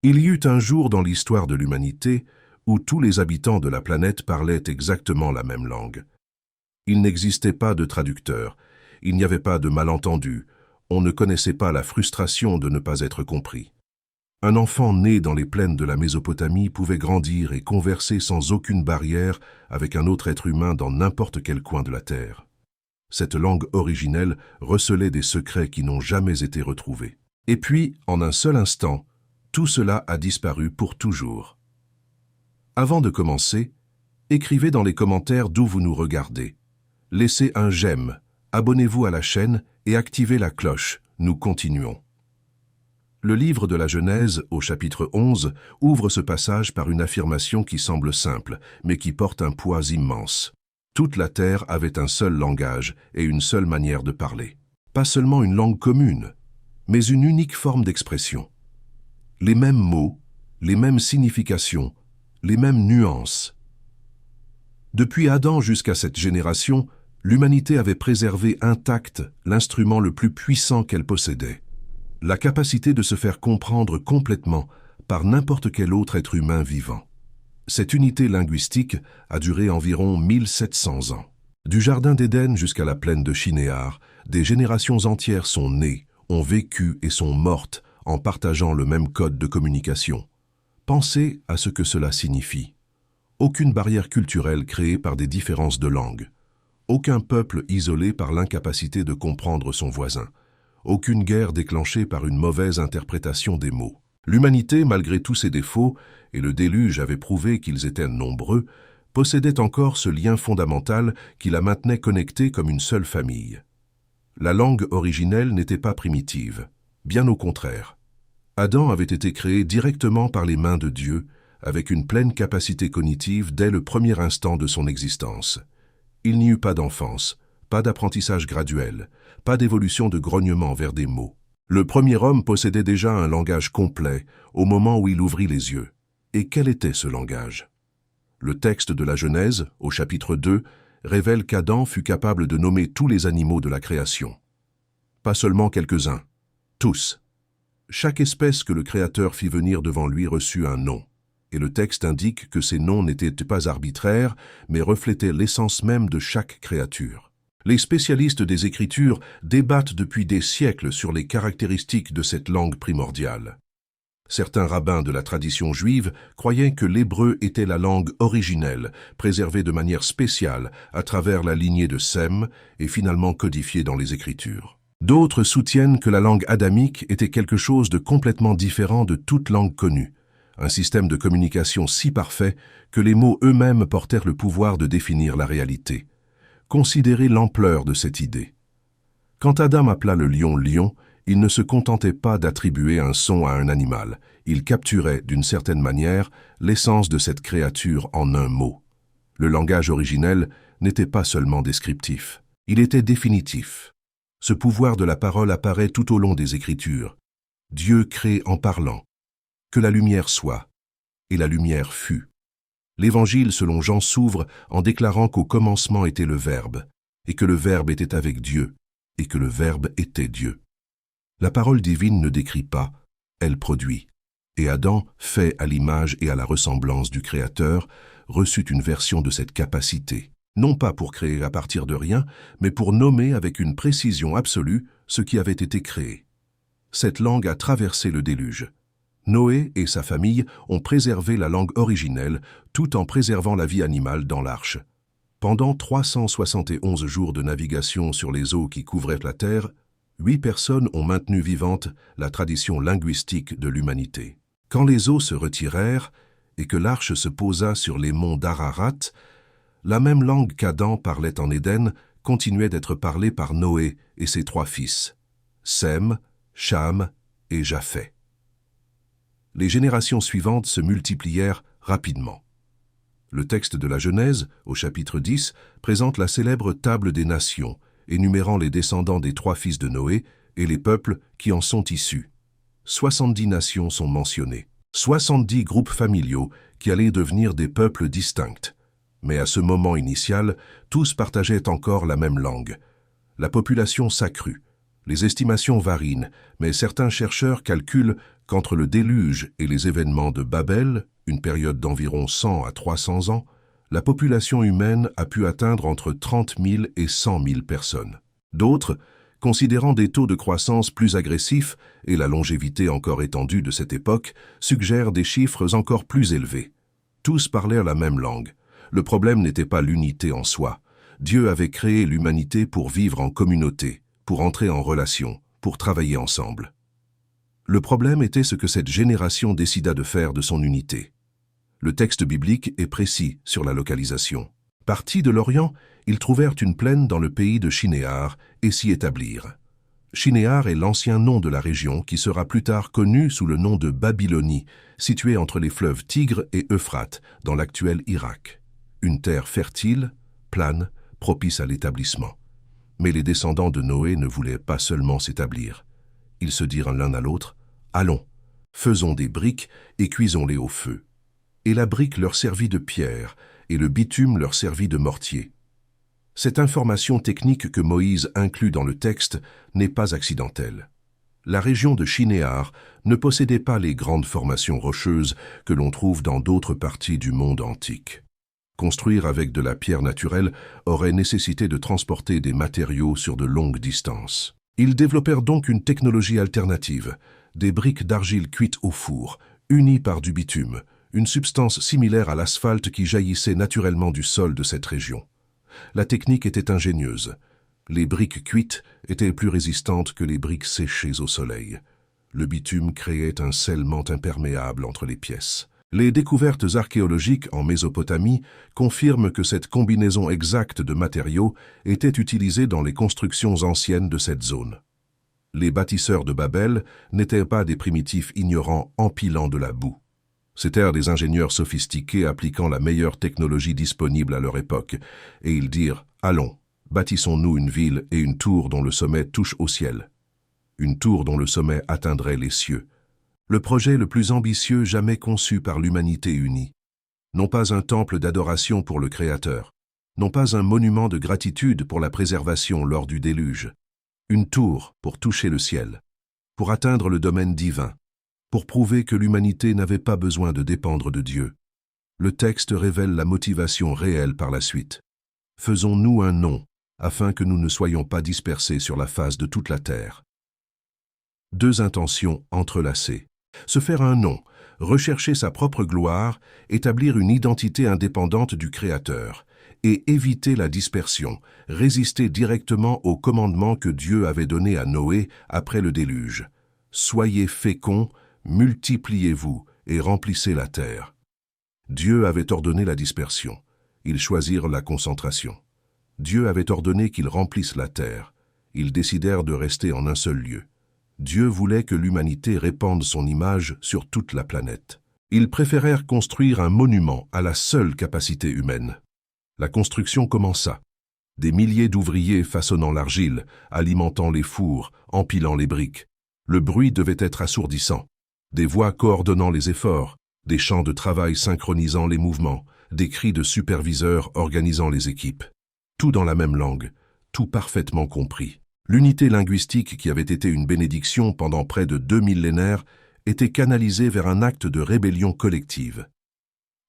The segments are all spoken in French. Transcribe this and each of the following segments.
Il y eut un jour dans l'histoire de l'humanité où tous les habitants de la planète parlaient exactement la même langue. Il n'existait pas de traducteur, il n'y avait pas de malentendu, on ne connaissait pas la frustration de ne pas être compris. Un enfant né dans les plaines de la Mésopotamie pouvait grandir et converser sans aucune barrière avec un autre être humain dans n'importe quel coin de la Terre. Cette langue originelle recelait des secrets qui n'ont jamais été retrouvés. Et puis, en un seul instant, tout cela a disparu pour toujours. Avant de commencer, écrivez dans les commentaires d'où vous nous regardez. Laissez un j'aime, abonnez-vous à la chaîne et activez la cloche. Nous continuons. Le livre de la Genèse, au chapitre 11, ouvre ce passage par une affirmation qui semble simple, mais qui porte un poids immense. Toute la terre avait un seul langage et une seule manière de parler. Pas seulement une langue commune, mais une unique forme d'expression. Les mêmes mots, les mêmes significations, les mêmes nuances. Depuis Adam jusqu'à cette génération, l'humanité avait préservé intact l'instrument le plus puissant qu'elle possédait. La capacité de se faire comprendre complètement par n'importe quel autre être humain vivant. Cette unité linguistique a duré environ 1700 ans. Du jardin d'Éden jusqu'à la plaine de Shinéar, des générations entières sont nées, ont vécu et sont mortes en partageant le même code de communication. Pensez à ce que cela signifie. Aucune barrière culturelle créée par des différences de langue. Aucun peuple isolé par l'incapacité de comprendre son voisin. Aucune guerre déclenchée par une mauvaise interprétation des mots. L'humanité, malgré tous ses défauts, et le déluge avait prouvé qu'ils étaient nombreux, possédait encore ce lien fondamental qui la maintenait connectée comme une seule famille. La langue originelle n'était pas primitive, bien au contraire. Adam avait été créé directement par les mains de Dieu, avec une pleine capacité cognitive dès le premier instant de son existence. Il n'y eut pas d'enfance, pas d'apprentissage graduel, pas d'évolution de grognement vers des mots. Le premier homme possédait déjà un langage complet au moment où il ouvrit les yeux. Et quel était ce langage? Le texte de la Genèse, au chapitre 2, révèle qu'Adam fut capable de nommer tous les animaux de la création. Pas seulement quelques-uns, tous. Chaque espèce que le Créateur fit venir devant lui reçut un nom. Et le texte indique que ces noms n'étaient pas arbitraires, mais reflétaient l'essence même de chaque créature. Les spécialistes des Écritures débattent depuis des siècles sur les caractéristiques de cette langue primordiale. Certains rabbins de la tradition juive croyaient que l'hébreu était la langue originelle, préservée de manière spéciale à travers la lignée de Sem et finalement codifiée dans les Écritures. D'autres soutiennent que la langue adamique était quelque chose de complètement différent de toute langue connue, un système de communication si parfait que les mots eux-mêmes portèrent le pouvoir de définir la réalité. Considérez l'ampleur de cette idée. Quand Adam appela le lion lion, il ne se contentait pas d'attribuer un son à un animal, il capturait, d'une certaine manière, l'essence de cette créature en un mot. Le langage originel n'était pas seulement descriptif, il était définitif. Ce pouvoir de la parole apparaît tout au long des Écritures. Dieu crée en parlant. Que la lumière soit, et la lumière fut. L'Évangile selon Jean s'ouvre en déclarant qu'au commencement était le Verbe, et que le Verbe était avec Dieu, et que le Verbe était Dieu. La parole divine ne décrit pas, elle produit. Et Adam, fait à l'image et à la ressemblance du Créateur, reçut une version de cette capacité, non pas pour créer à partir de rien, mais pour nommer avec une précision absolue ce qui avait été créé. Cette langue a traversé le déluge. Noé et sa famille ont préservé la langue originelle tout en préservant la vie animale dans l'arche. Pendant 371 jours de navigation sur les eaux qui couvraient la terre, 8 personnes ont maintenu vivante la tradition linguistique de l'humanité. Quand les eaux se retirèrent et que l'arche se posa sur les monts d'Ararat, la même langue qu'Adam parlait en Éden continuait d'être parlée par Noé et ses 3 fils, Sem, Cham et Japheth. Les générations suivantes se multiplièrent rapidement. Le texte de la Genèse, au chapitre 10, présente la célèbre table des nations, énumérant les descendants des 3 fils de Noé et les peuples qui en sont issus. 70 nations sont mentionnées, 70 groupes familiaux qui allaient devenir des peuples distincts. Mais à ce moment initial, tous partageaient encore la même langue. La population s'accrut. Les estimations varient, mais certains chercheurs calculent qu'entre le déluge et les événements de Babel, une période d'environ 100 à 300 ans, la population humaine a pu atteindre entre 30 000 et 100 000 personnes. D'autres, considérant des taux de croissance plus agressifs et la longévité encore étendue de cette époque, suggèrent des chiffres encore plus élevés. Tous parlaient la même langue. Le problème n'était pas l'unité en soi. Dieu avait créé l'humanité pour vivre en communauté, pour entrer en relation, pour travailler ensemble. Le problème était ce que cette génération décida de faire de son unité. Le texte biblique est précis sur la localisation. Partis de l'Orient, ils trouvèrent une plaine dans le pays de Shinéar et s'y établirent. Shinéar est l'ancien nom de la région qui sera plus tard connue sous le nom de Babylonie, située entre les fleuves Tigre et Euphrate, dans l'actuel Irak. Une terre fertile, plane, propice à l'établissement. Mais les descendants de Noé ne voulaient pas seulement s'établir. Ils se dirent l'un à l'autre, « Allons, faisons des briques et cuisons-les au feu. » Et la brique leur servit de pierre, et le bitume leur servit de mortier. Cette information technique que Moïse inclut dans le texte n'est pas accidentelle. La région de Shinéar ne possédait pas les grandes formations rocheuses que l'on trouve dans d'autres parties du monde antique. Construire avec de la pierre naturelle aurait nécessité de transporter des matériaux sur de longues distances. Ils développèrent donc une technologie alternative, des briques d'argile cuites au four, unies par du bitume, une substance similaire à l'asphalte qui jaillissait naturellement du sol de cette région. La technique était ingénieuse. Les briques cuites étaient plus résistantes que les briques séchées au soleil. Le bitume créait un scellement imperméable entre les pièces. Les découvertes archéologiques en Mésopotamie confirment que cette combinaison exacte de matériaux était utilisée dans les constructions anciennes de cette zone. Les bâtisseurs de Babel n'étaient pas des primitifs ignorants empilant de la boue. C'étaient des ingénieurs sophistiqués appliquant la meilleure technologie disponible à leur époque, et ils dirent « Allons, bâtissons-nous une ville et une tour dont le sommet touche au ciel. Une tour dont le sommet atteindrait les cieux. » Le projet le plus ambitieux jamais conçu par l'humanité unie. Non pas un temple d'adoration pour le Créateur, non pas un monument de gratitude pour la préservation lors du déluge. Une tour pour toucher le ciel, pour atteindre le domaine divin, pour prouver que l'humanité n'avait pas besoin de dépendre de Dieu. Le texte révèle la motivation réelle par la suite. Faisons-nous un nom, afin que nous ne soyons pas dispersés sur la face de toute la terre. Deux intentions entrelacées. Se faire un nom, rechercher sa propre gloire, établir une identité indépendante du Créateur, et éviter la dispersion, résister directement au commandement que Dieu avait donné à Noé après le déluge. Soyez féconds, multipliez-vous et remplissez la terre. Dieu avait ordonné la dispersion. Ils choisirent la concentration. Dieu avait ordonné qu'ils remplissent la terre. Ils décidèrent de rester en un seul lieu. Dieu voulait que l'humanité répande son image sur toute la planète. Ils préférèrent construire un monument à la seule capacité humaine. La construction commença. Des milliers d'ouvriers façonnant l'argile, alimentant les fours, empilant les briques. Le bruit devait être assourdissant. Des voix coordonnant les efforts, des chants de travail synchronisant les mouvements, des cris de superviseurs organisant les équipes. Tout dans la même langue, tout parfaitement compris. L'unité linguistique qui avait été une bénédiction pendant près de 2 millénaires était canalisée vers un acte de rébellion collective.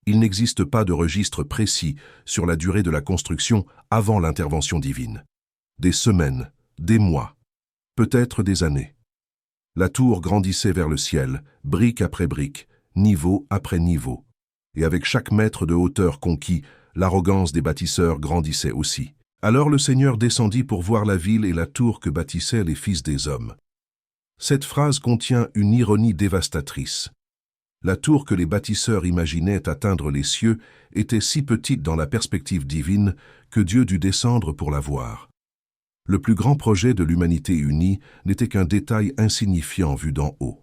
Il n'existe pas de registre précis sur la durée de la construction avant l'intervention divine. Des semaines, des mois, peut-être des années. La tour grandissait vers le ciel, brique après brique, niveau après niveau. Et avec chaque mètre de hauteur conquis, l'arrogance des bâtisseurs grandissait aussi. Alors le Seigneur descendit pour voir la ville et la tour que bâtissaient les fils des hommes. Cette phrase contient une ironie dévastatrice. La tour que les bâtisseurs imaginaient atteindre les cieux était si petite dans la perspective divine que Dieu dut descendre pour la voir. Le plus grand projet de l'humanité unie n'était qu'un détail insignifiant vu d'en haut,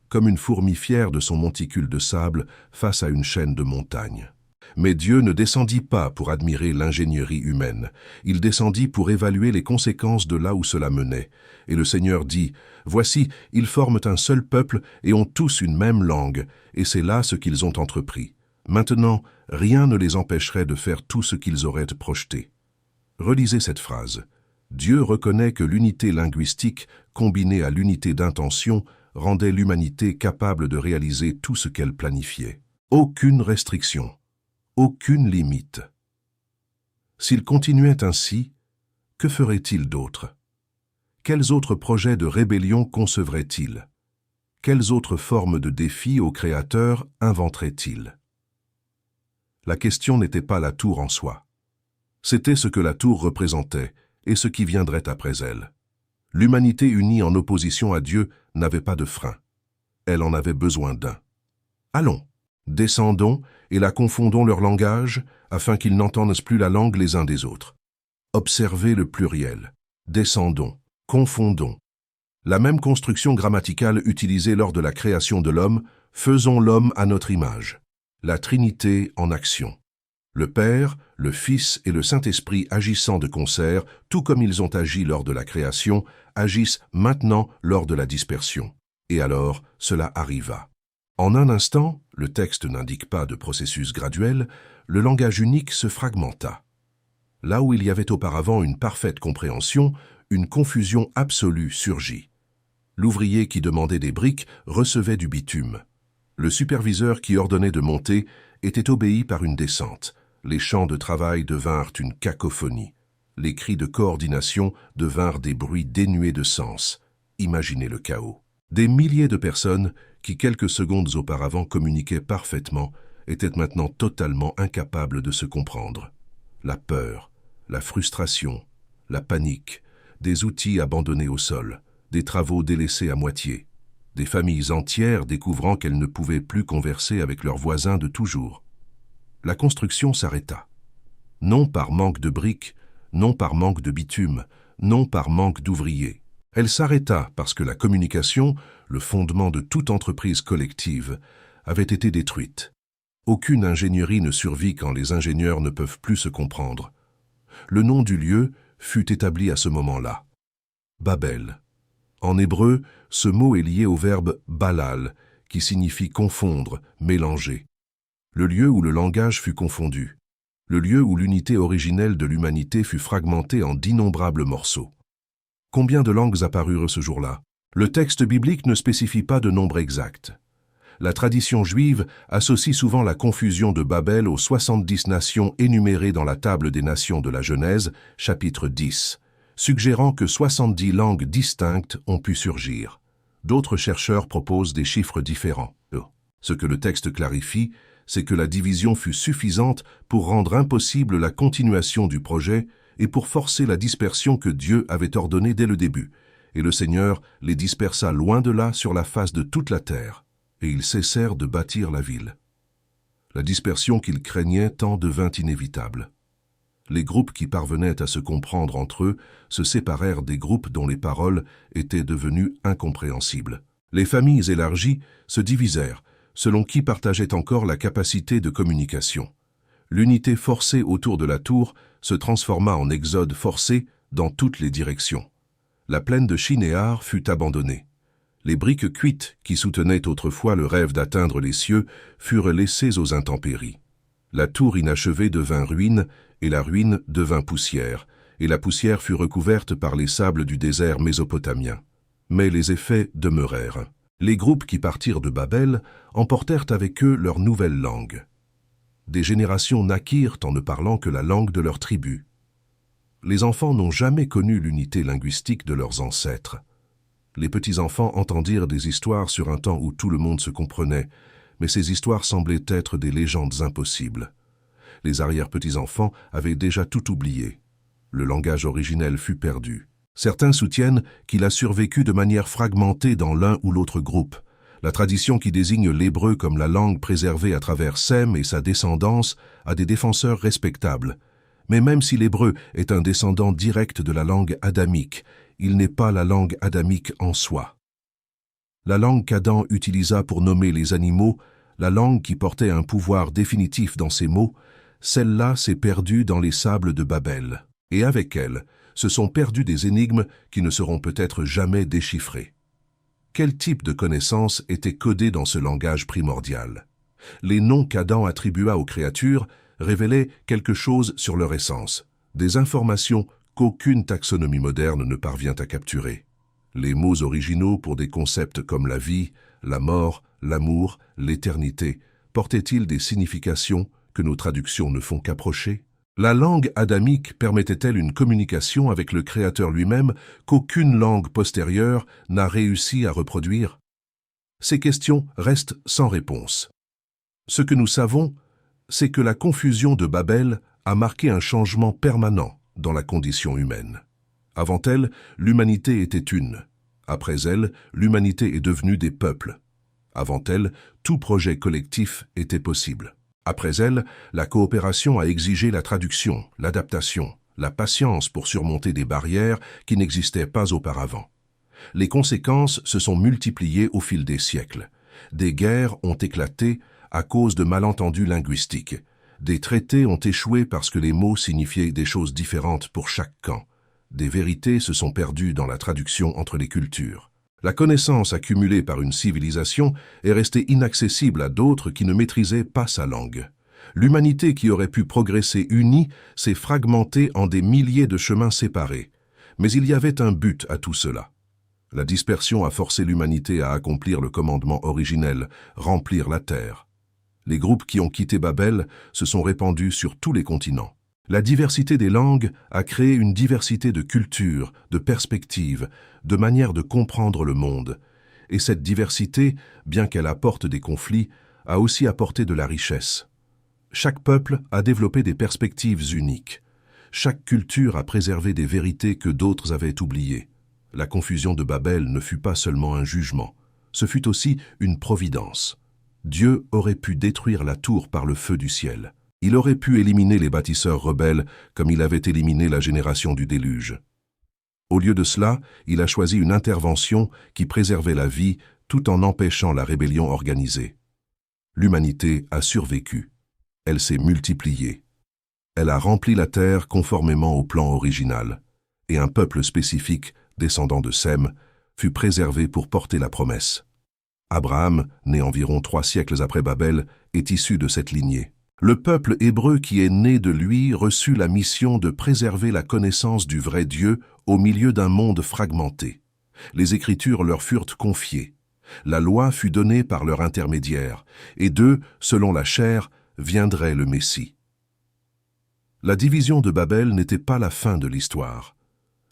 comme une fourmi fière de son monticule de sable face à une chaîne de montagnes. Mais Dieu ne descendit pas pour admirer l'ingénierie humaine. Il descendit pour évaluer les conséquences de là où cela menait. Et le Seigneur dit, « Voici, ils forment un seul peuple et ont tous une même langue, et c'est là ce qu'ils ont entrepris. Maintenant, rien ne les empêcherait de faire tout ce qu'ils auraient projeté. » Relisez cette phrase. Dieu reconnaît que l'unité linguistique, combinée à l'unité d'intention, rendait l'humanité capable de réaliser tout ce qu'elle planifiait. Aucune restriction, aucune limite. S'il continuait ainsi, que ferait-il d'autre? Quels autres projets de rébellion concevrait-il? Quelles autres formes de défis au Créateur inventerait-il? La question n'était pas la tour en soi. C'était ce que la tour représentait et ce qui viendrait après elle. L'humanité unie en opposition à Dieu n'avait pas de frein. Elle en avait besoin d'un. Allons, descendons et la confondons leur langage afin qu'ils n'entendent plus la langue les uns des autres. Observez le pluriel. Descendons, confondons. La même construction grammaticale utilisée lors de la création de l'homme, faisons l'homme à notre image. La Trinité en action. Le Père, le Fils et le Saint-Esprit agissant de concert, tout comme ils ont agi lors de la création, agissent maintenant lors de la dispersion. Et alors, cela arriva. En un instant, le texte n'indique pas de processus graduel, le langage unique se fragmenta. Là où il y avait auparavant une parfaite compréhension, une confusion absolue surgit. L'ouvrier qui demandait des briques recevait du bitume. Le superviseur qui ordonnait de monter était obéi par une descente. Les chants de travail devinrent une cacophonie. Les cris de coordination devinrent des bruits dénués de sens. Imaginez le chaos. Des milliers de personnes qui quelques secondes auparavant communiquaient parfaitement étaient maintenant totalement incapables de se comprendre. La peur, la frustration, la panique, des outils abandonnés au sol, des travaux délaissés à moitié, des familles entières découvrant qu'elles ne pouvaient plus converser avec leurs voisins de toujours. La construction s'arrêta. Non par manque de briques, non par manque de bitume, non par manque d'ouvriers. Elle s'arrêta parce que la communication, le fondement de toute entreprise collective, avait été détruite. Aucune ingénierie ne survit quand les ingénieurs ne peuvent plus se comprendre. Le nom du lieu fut établi à ce moment-là. Babel. En hébreu, ce mot est lié au verbe balal, qui signifie confondre, mélanger. Le lieu où le langage fut confondu. Le lieu où l'unité originelle de l'humanité fut fragmentée en d'innombrables morceaux. Combien de langues apparurent ce jour-là? Le texte biblique ne spécifie pas de nombre exact. La tradition juive associe souvent la confusion de Babel aux 70 nations énumérées dans la table des nations de la Genèse, chapitre 10, suggérant que 70 langues distinctes ont pu surgir. D'autres chercheurs proposent des chiffres différents. Ce que le texte clarifie, c'est que la division fut suffisante pour rendre impossible la continuation du projet et pour forcer la dispersion que Dieu avait ordonnée dès le début. Et le Seigneur les dispersa loin de là sur la face de toute la terre, et ils cessèrent de bâtir la ville. La dispersion qu'ils craignaient tant devint inévitable. Les groupes qui parvenaient à se comprendre entre eux se séparèrent des groupes dont les paroles étaient devenues incompréhensibles. Les familles élargies se divisèrent, selon qui partageait encore la capacité de communication. L'unité forcée autour de la tour se transforma en exode forcé dans toutes les directions. La plaine de Shinéar fut abandonnée. Les briques cuites qui soutenaient autrefois le rêve d'atteindre les cieux furent laissées aux intempéries. La tour inachevée devint ruine, et la ruine devint poussière, et la poussière fut recouverte par les sables du désert mésopotamien. Mais les effets demeurèrent. Les groupes qui partirent de Babel emportèrent avec eux leur nouvelle langue. Des générations naquirent en ne parlant que la langue de leur tribu. Les enfants n'ont jamais connu l'unité linguistique de leurs ancêtres. Les petits-enfants entendirent des histoires sur un temps où tout le monde se comprenait, mais ces histoires semblaient être des légendes impossibles. Les arrière-petits-enfants avaient déjà tout oublié. Le langage originel fut perdu. Certains soutiennent qu'il a survécu de manière fragmentée dans l'un ou l'autre groupe. La tradition qui désigne l'hébreu comme la langue préservée à travers Sem et sa descendance a des défenseurs respectables. Mais même si l'hébreu est un descendant direct de la langue adamique, il n'est pas la langue adamique en soi. La langue qu'Adam utilisa pour nommer les animaux, la langue qui portait un pouvoir définitif dans ces mots, celle-là s'est perdue dans les sables de Babel. Et avec elle, se sont perdues des énigmes qui ne seront peut-être jamais déchiffrées. Quel type de connaissances était codé dans ce langage primordial? Les noms qu'Adam attribua aux créatures révélaient quelque chose sur leur essence, des informations qu'aucune taxonomie moderne ne parvient à capturer. Les mots originaux pour des concepts comme la vie, la mort, l'amour, l'éternité, portaient-ils des significations que nos traductions ne font qu'approcher? La langue adamique permettait-elle une communication avec le Créateur lui-même qu'aucune langue postérieure n'a réussi à reproduire? Ces questions restent sans réponse. Ce que nous savons, c'est que la confusion de Babel a marqué un changement permanent dans la condition humaine. Avant elle, l'humanité était une. Après elle, l'humanité est devenue des peuples. Avant elle, tout projet collectif était possible. Après elle, la coopération a exigé la traduction, l'adaptation, la patience pour surmonter des barrières qui n'existaient pas auparavant. Les conséquences se sont multipliées au fil des siècles. Des guerres ont éclaté à cause de malentendus linguistiques. Des traités ont échoué parce que les mots signifiaient des choses différentes pour chaque camp. Des vérités se sont perdues dans la traduction entre les cultures. La connaissance accumulée par une civilisation est restée inaccessible à d'autres qui ne maîtrisaient pas sa langue. L'humanité qui aurait pu progresser unie s'est fragmentée en des milliers de chemins séparés. Mais il y avait un but à tout cela. La dispersion a forcé l'humanité à accomplir le commandement originel, remplir la terre. Les groupes qui ont quitté Babel se sont répandus sur tous les continents. La diversité des langues a créé une diversité de cultures, de perspectives, de manières de comprendre le monde. Et cette diversité, bien qu'elle apporte des conflits, a aussi apporté de la richesse. Chaque peuple a développé des perspectives uniques. Chaque culture a préservé des vérités que d'autres avaient oubliées. La confusion de Babel ne fut pas seulement un jugement, ce fut aussi une providence. Dieu aurait pu détruire la tour par le feu du ciel. Il aurait pu éliminer les bâtisseurs rebelles comme il avait éliminé la génération du déluge. Au lieu de cela, il a choisi une intervention qui préservait la vie tout en empêchant la rébellion organisée. L'humanité a survécu. Elle s'est multipliée. Elle a rempli la terre conformément au plan original, et un peuple spécifique, descendant de Sem, fut préservé pour porter la promesse. Abraham, né environ 3 siècles après Babel, est issu de cette lignée. Le peuple hébreu qui est né de lui reçut la mission de préserver la connaissance du vrai Dieu au milieu d'un monde fragmenté. Les Écritures leur furent confiées. La loi fut donnée par leur intermédiaire, et d'eux, selon la chair, viendrait le Messie. La division de Babel n'était pas la fin de l'histoire.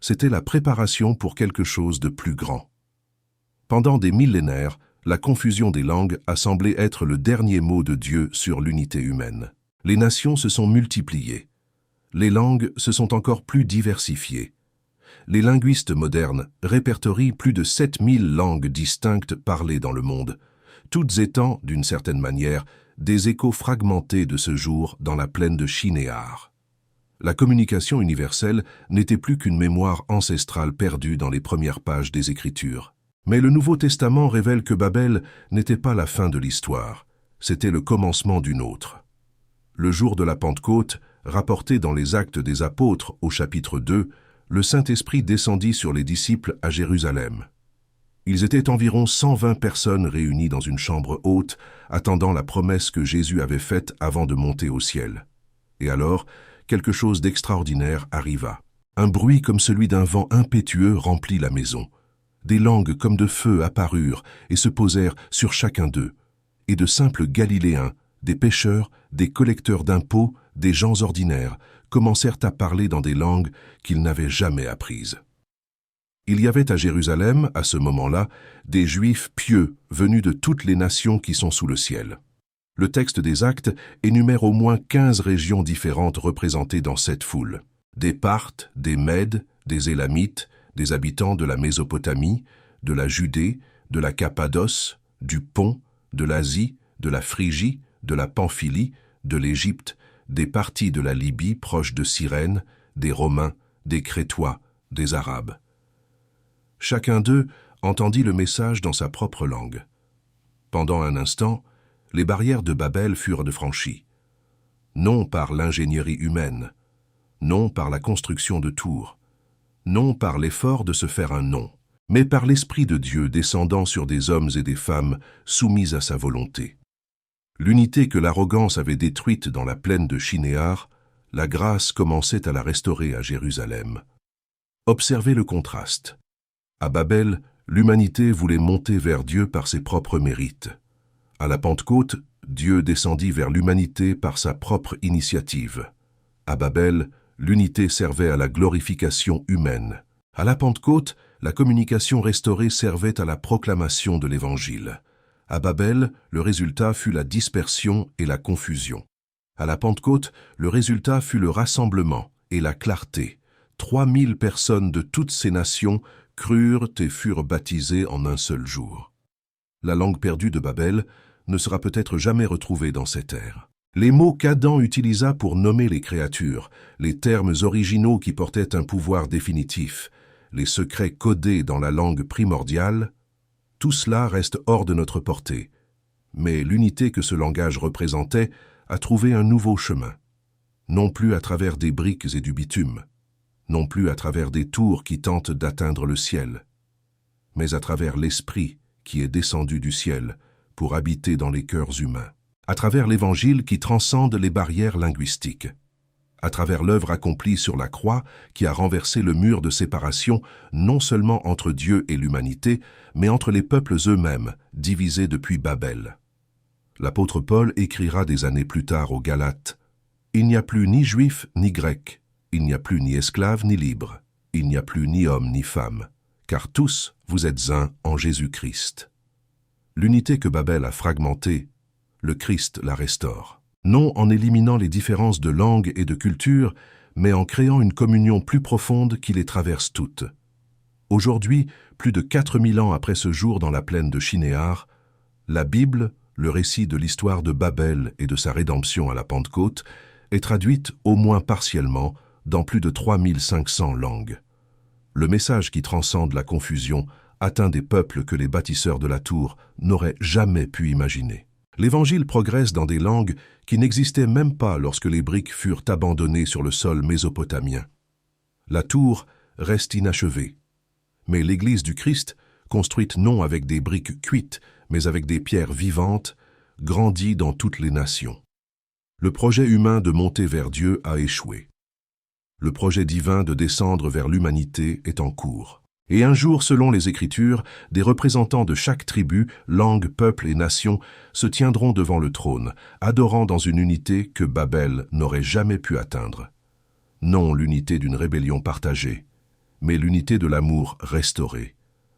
C'était la préparation pour quelque chose de plus grand. Pendant des millénaires, la confusion des langues a semblé être le dernier mot de Dieu sur l'unité humaine. Les nations se sont multipliées. Les langues se sont encore plus diversifiées. Les linguistes modernes répertorient plus de 7000 langues distinctes parlées dans le monde, toutes étant, d'une certaine manière, des échos fragmentés de ce jour dans la plaine de Shinéar. La communication universelle n'était plus qu'une mémoire ancestrale perdue dans les premières pages des Écritures. Mais le Nouveau Testament révèle que Babel n'était pas la fin de l'histoire, c'était le commencement d'une autre. Le jour de la Pentecôte, rapporté dans les Actes des Apôtres au chapitre 2, le Saint-Esprit descendit sur les disciples à Jérusalem. Ils étaient environ 120 personnes réunies dans une chambre haute, attendant la promesse que Jésus avait faite avant de monter au ciel. Et alors, quelque chose d'extraordinaire arriva. Un bruit comme celui d'un vent impétueux remplit la maison. Des langues comme de feu apparurent et se posèrent sur chacun d'eux. Et de simples Galiléens, des pêcheurs, des collecteurs d'impôts, des gens ordinaires, commencèrent à parler dans des langues qu'ils n'avaient jamais apprises. Il y avait à Jérusalem, à ce moment-là, des Juifs pieux venus de toutes les nations qui sont sous le ciel. Le texte des Actes énumère au moins 15 régions différentes représentées dans cette foule. Des Parthes, des Mèdes, des Élamites, des habitants de la Mésopotamie, de la Judée, de la Cappadoce, du Pont, de l'Asie, de la Phrygie, de la Pamphylie, de l'Égypte, des parties de la Libye proche de Cyrène, des Romains, des Crétois, des Arabes. Chacun d'eux entendit le message dans sa propre langue. Pendant un instant, les barrières de Babel furent franchies. Non par l'ingénierie humaine, non par la construction de tours, non par l'effort de se faire un nom, mais par l'Esprit de Dieu descendant sur des hommes et des femmes soumis à sa volonté. L'unité que l'arrogance avait détruite dans la plaine de Shinéar, la grâce commençait à la restaurer à Jérusalem. Observez le contraste. À Babel, l'humanité voulait monter vers Dieu par ses propres mérites. À la Pentecôte, Dieu descendit vers l'humanité par sa propre initiative. À Babel, l'unité servait à la glorification humaine. À la Pentecôte, la communication restaurée servait à la proclamation de l'Évangile. À Babel, le résultat fut la dispersion et la confusion. À la Pentecôte, le résultat fut le rassemblement et la clarté. 3000 personnes de toutes ces nations crurent et furent baptisées en un seul jour. La langue perdue de Babel ne sera peut-être jamais retrouvée dans cette ère. Les mots qu'Adam utilisa pour nommer les créatures, les termes originaux qui portaient un pouvoir définitif, les secrets codés dans la langue primordiale, tout cela reste hors de notre portée. Mais l'unité que ce langage représentait a trouvé un nouveau chemin. Non plus à travers des briques et du bitume, non plus à travers des tours qui tentent d'atteindre le ciel, mais à travers l'Esprit qui est descendu du ciel pour habiter dans les cœurs humains, à travers l'Évangile qui transcende les barrières linguistiques, à travers l'œuvre accomplie sur la croix qui a renversé le mur de séparation non seulement entre Dieu et l'humanité, mais entre les peuples eux-mêmes, divisés depuis Babel. L'apôtre Paul écrira des années plus tard aux Galates « Il n'y a plus ni juif ni grec, il n'y a plus ni esclave ni libre, il n'y a plus ni homme ni femme, car tous vous êtes un en Jésus-Christ. » L'unité que Babel a fragmentée, le Christ la restaure. Non en éliminant les différences de langue et de culture, mais en créant une communion plus profonde qui les traverse toutes. Aujourd'hui, plus de 4000 ans après ce jour dans la plaine de Shinéar, la Bible, le récit de l'histoire de Babel et de sa rédemption à la Pentecôte, est traduite au moins partiellement dans plus de 3500 langues. Le message qui transcende la confusion atteint des peuples que les bâtisseurs de la tour n'auraient jamais pu imaginer. L'Évangile progresse dans des langues qui n'existaient même pas lorsque les briques furent abandonnées sur le sol mésopotamien. La tour reste inachevée, mais l'Église du Christ, construite non avec des briques cuites, mais avec des pierres vivantes, grandit dans toutes les nations. Le projet humain de monter vers Dieu a échoué. Le projet divin de descendre vers l'humanité est en cours. Et un jour, selon les Écritures, des représentants de chaque tribu, langue, peuple et nation se tiendront devant le trône, adorant dans une unité que Babel n'aurait jamais pu atteindre. Non l'unité d'une rébellion partagée, mais l'unité de l'amour restauré.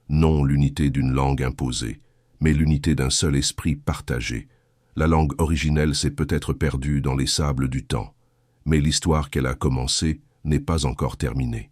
Non l'unité d'une langue imposée, mais l'unité d'un seul esprit partagé. La langue originelle s'est peut-être perdue dans les sables du temps, mais l'histoire qu'elle a commencée n'est pas encore terminée.